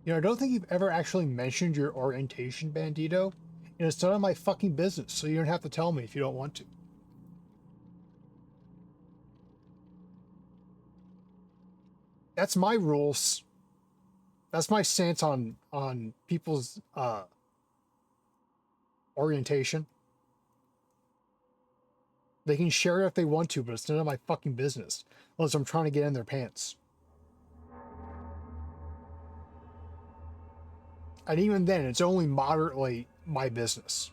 You know, I don't think you've ever actually mentioned your orientation, Bandito. And it's none of my fucking business, so you don't have to tell me if you don't want to. That's my rules. That's my stance on people's orientation. They can share it if they want to, but it's none of my fucking business. Unless I'm trying to get in their pants. And even then, it's only moderately my business.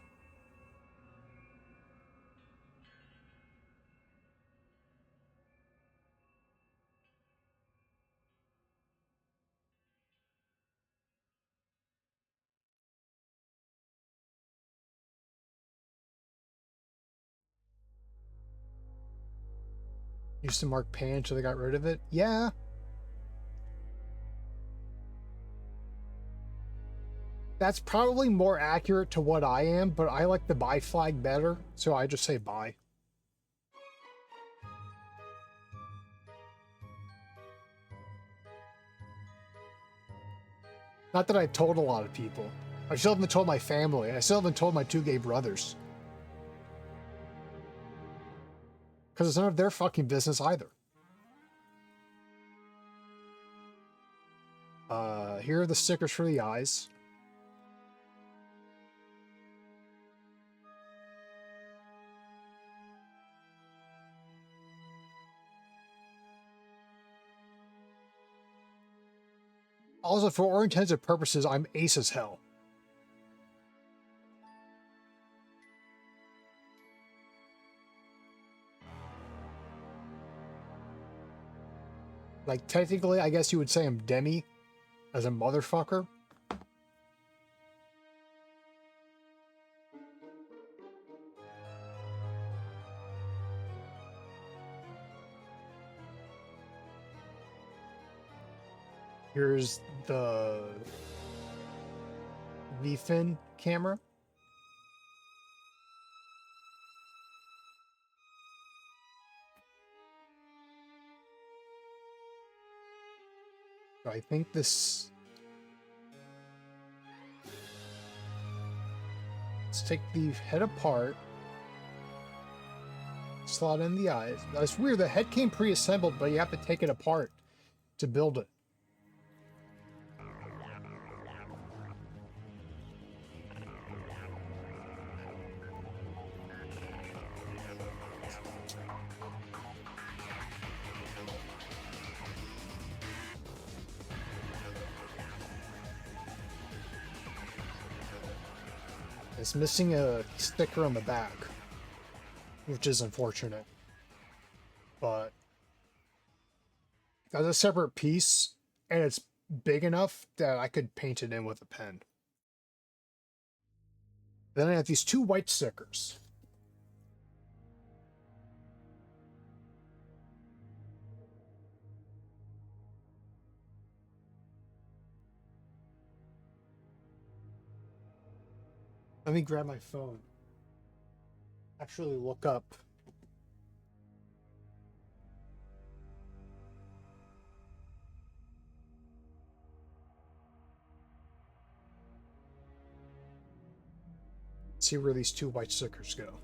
Used to mark pan until they got rid of it? Yeah. That's probably more accurate to what I am, but I like the buy flag better, so I just say buy. Not that I've told a lot of people. I still haven't told my family. I still haven't told my two gay brothers. Because it's none of their fucking business either. Here are the stickers for the eyes. Also, for all intents and purposes, I'm ace as hell. Like, technically, I guess you would say I'm demi as a motherfucker. Here's the V-fin camera. I think this... Let's take the head apart. Slot in the eyes. That's weird. The head came pre-assembled, but you have to take it apart to build it. It's missing a sticker on the back, which is unfortunate. But that's a separate piece, and it's big enough that I could paint it in with a pen. Then I have these two white stickers. Let me grab my phone. Actually look up. See where these two white stickers go.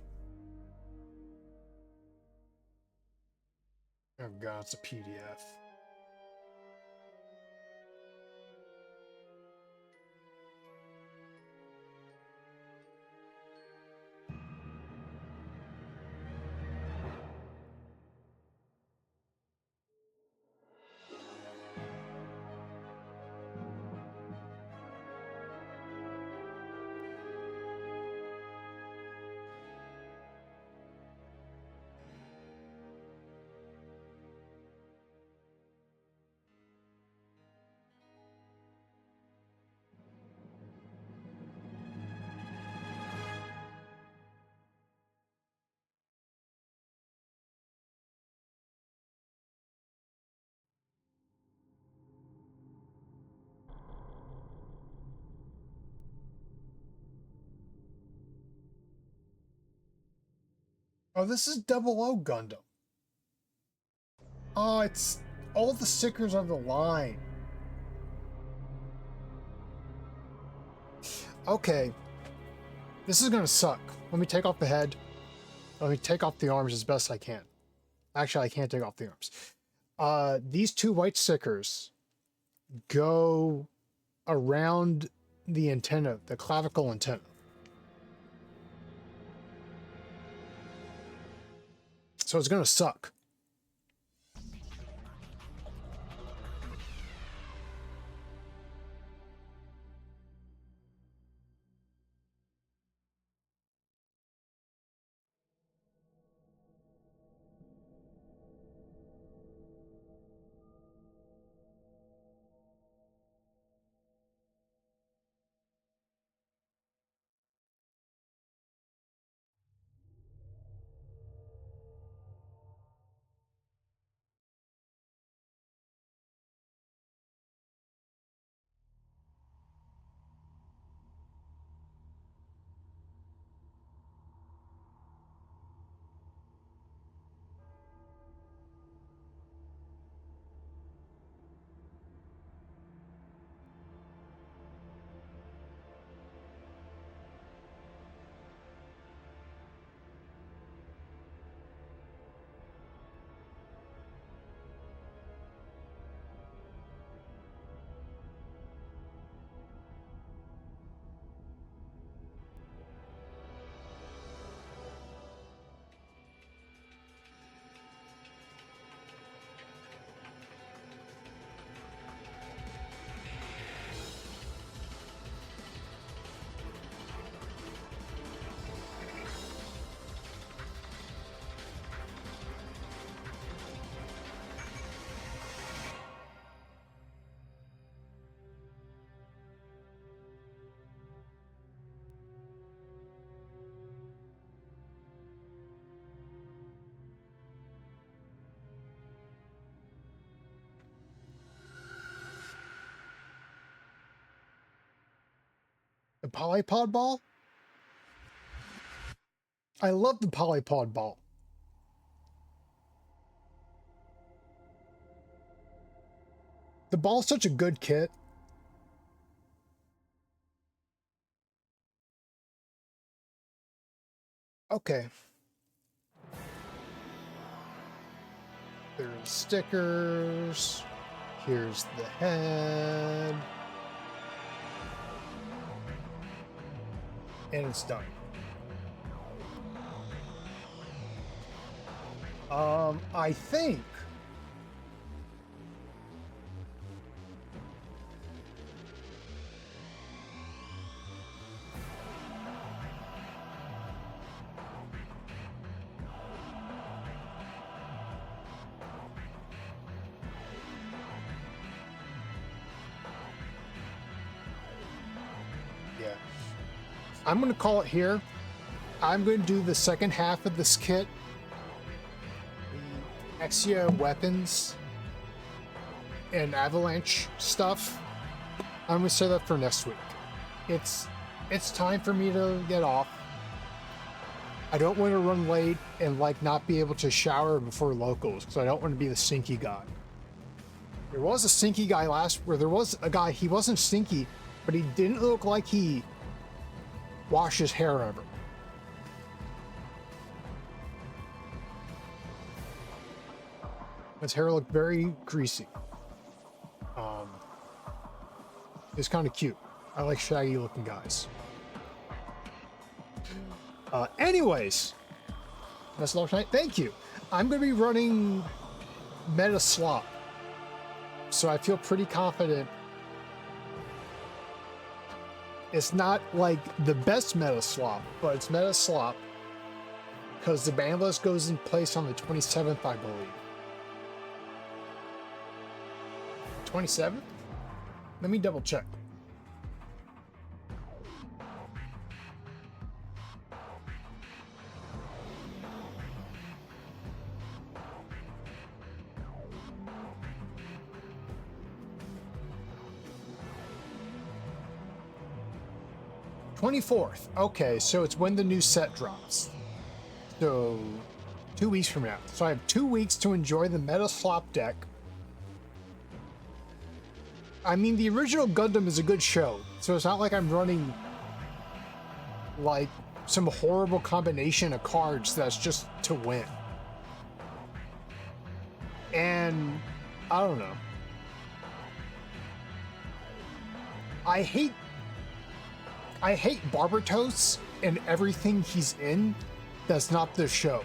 Oh god, it's a PDF. Oh, this is Double O Gundam. Oh, it's all the stickers on the line. Okay. This is gonna suck. Let me take off the head. Let me take off the arms as best I can. Actually, I can't take off the arms. These two white stickers go around the antenna, the clavicle antenna. So it's gonna suck. The polypod ball? I love the polypod ball. The ball's such a good kit. Okay. There's stickers. Here's the head. And it's done. I think yeah. I'm going to call it here. I'm going to do the second half of this kit. The Exia weapons and avalanche stuff. I'm going to say that for next week. It's time for me to get off. I don't want to run late and like not be able to shower before locals because I don't want to be the stinky guy. There was a stinky guy where there was a guy, he wasn't stinky, but he didn't look like he washed his hair ever. His hair looked very greasy. It's kind of cute. I like shaggy looking guys. Anyways, that's all tonight. Thank you. I'm going to be running meta slop, so I feel pretty confident. It's not like the best meta slop, but it's meta slop because the ban list goes in place on the 27th, I believe. 27th? Let me double check. '24th. Okay, so it's when the new set drops. So 2 weeks from now. So I have 2 weeks to enjoy the meta slop deck. I mean, the original Gundam is a good show, so it's not like I'm running like some horrible combination of cards that's just to win. And I don't know. I hate Barbatos and everything he's in that's not the show.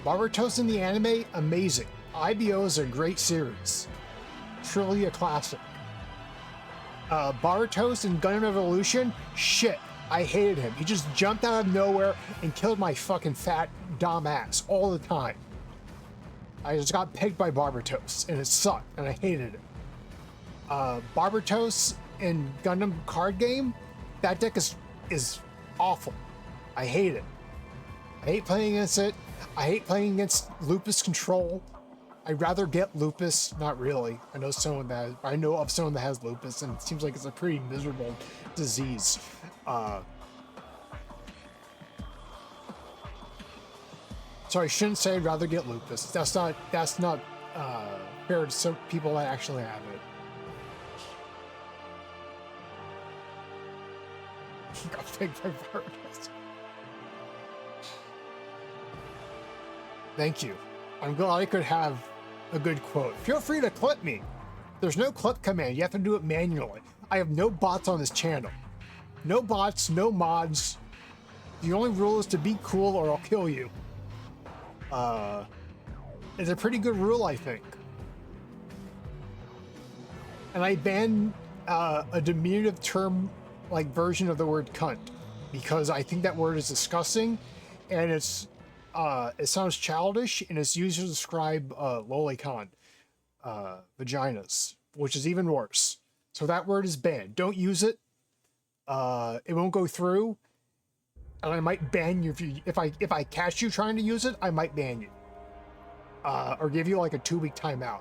Barbatos in the anime, amazing. IBO is a great series. Truly a classic. Barbatos in Gundam Evolution, shit. I hated him. He just jumped out of nowhere and killed my fucking fat dumb ass all the time. I just got pegged by Barbatos and it sucked and I hated it. Barbatos in Gundam card game, that deck is awful. I hate it. I hate playing against it. I hate playing against Lupus Control. I'd rather get Lupus. Not really. I know of someone that has Lupus, and it seems like it's a pretty miserable disease. So I shouldn't say I'd rather get Lupus. That's not fair to some people that actually have it. Got picked by Vargas. Thank you. I'm glad I could have a good quote. Feel free to clip me. There's no clip command. You have to do it manually. I have no bots on this channel. No bots, no mods. The only rule is to be cool or I'll kill you. It's a pretty good rule, I think. And I ban a diminutive term like version of the word cunt because I think that word is disgusting and it sounds childish and it's used to describe lolicon vaginas, which is even worse. So that word is banned. Don't use it. It won't go through, and I might ban you if I catch you trying to use it. I might ban you, or give you like a 2-week timeout.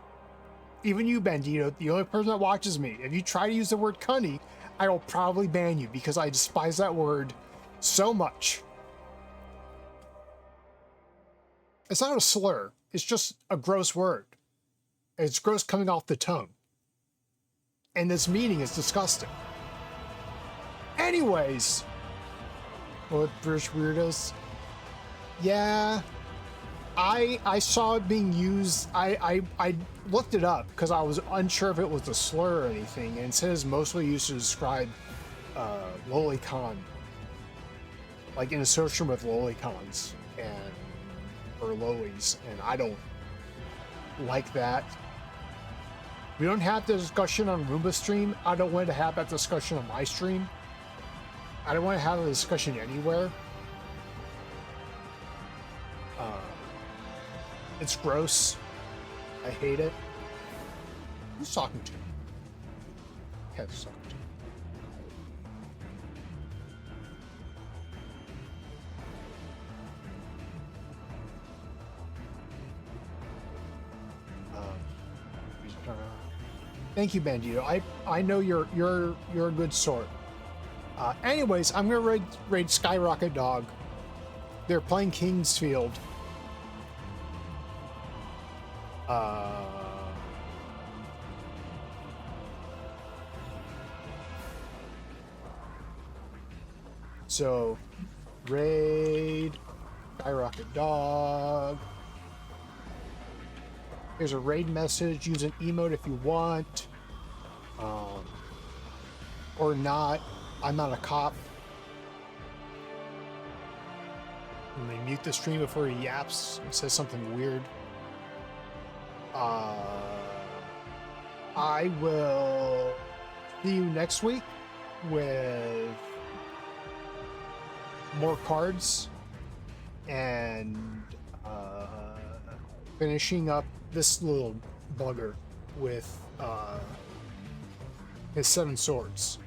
Even you, Bandito, the only person that watches me. If you try to use the word cunny, I will probably ban you because I despise that word so much. It's not a slur. It's just a gross word. It's gross coming off the tongue. And its meaning is disgusting. Anyways. What, British weirdos? Yeah. I saw it being used. I looked it up because I was unsure if it was a slur or anything. And it says mostly used to describe lolicon. Like in association with lolicons. Or lolies, and I don't like that. We don't have the discussion on Roomba stream. I don't want to have that discussion on my stream. I don't want to have a discussion anywhere. It's gross. I hate it. Who's talking to? Kev's talking to. Thank you, Bandito. I know you're a good sort. Anyways, I'm gonna raid Skyrocket Dog. They're playing Kingsfield. So raid Skyrocket Dog. Here's a raid message. Use an emote if you want. Or not. I'm not a cop. Let me mute the stream before he yaps and says something weird. I will see you next week with more cards and finishing up this little bugger with his 7 swords.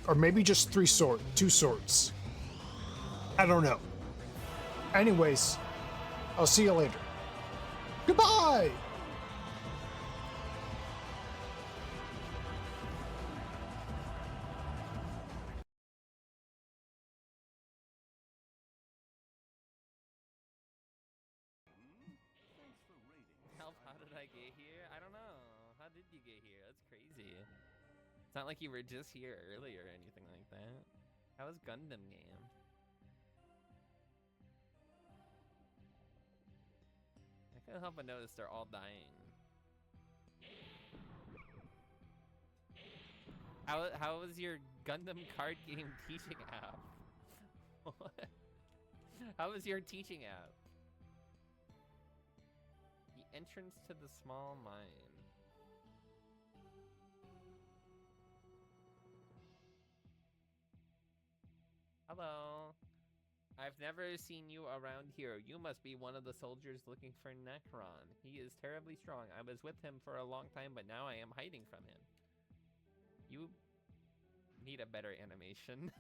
Or maybe just 2 swords. I don't know. Anyways, I'll see you later. Goodbye! get here? I don't know. How did you get here? That's crazy. It's not like you were just here earlier or anything like that. How was Gundam game? I couldn't help but notice they're all dying. How was your Gundam card game teaching app? What? How was your teaching app? The entrance to the small mine. Hello. I've never seen you around here. You must be one of the soldiers looking for Necron. He is terribly strong. I was with him for a long time, but now I am hiding from him. You need a better animation.